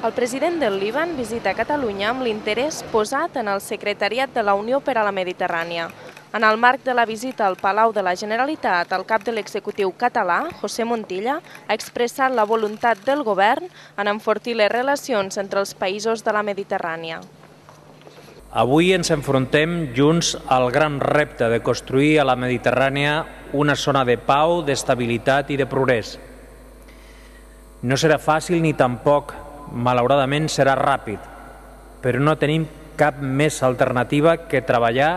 El president del Líban visita Catalunya amb l'interès posat en el Secretariat de la Unió per a la Mediterrània. En el marc de la visita al Palau de la Generalitat, el cap de l'executiu català, José Montilla, ha expressat la voluntat del govern en enfortir les relacions entre els països de la Mediterrània. Avui ens enfrontem junts al gran repte de construir a la Mediterrània una zona de pau, d'estabilitat i de progrés. No serà fàcil ni tampoc, malauradament, serà ràpid, però no tenim cap més alternativa que treballar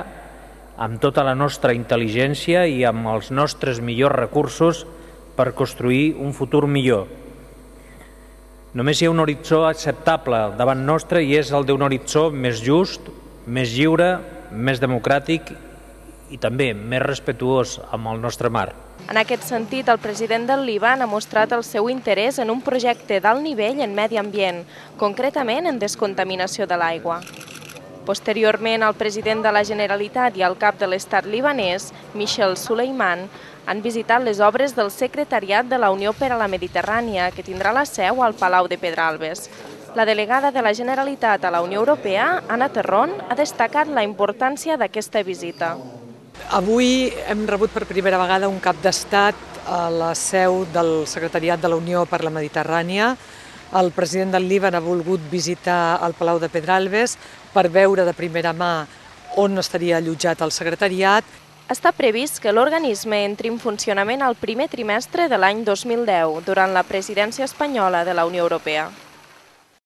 amb tota la nostra intel·ligència i amb els nostres millors recursos per construir un futur millor. Només hi ha un horitzó acceptable davant nostre i és el d'un horitzó més just, més lliure, més democràtic i també més respectuós amb el nostre mar. En aquest sentit, el president del Líban ha mostrat el seu interès en un projecte d'alt nivell en medi ambient, concretament en descontaminació de l'aigua. Posteriorment, el president de la Generalitat i el cap de l'Estat libanès, Michel Suleiman, han visitat les obres del Secretariat de la Unió per a la Mediterrània, que tindrà la seu al Palau de Pedralbes. La delegada de la Generalitat a la Unió Europea, Anna Terrón, ha destacat la importància d'aquesta visita. Avui hem rebut per primera vegada un cap d'estat a la seu del Secretariat de la Unió per la Mediterrània. El president del Líban ha volgut visitar el Palau de Pedralbes per veure de primera mà on estaria allotjat el secretariat. Està previst que l'organisme entri en funcionament al primer trimestre de l'any 2010, durant la presidència espanyola de la Unió Europea.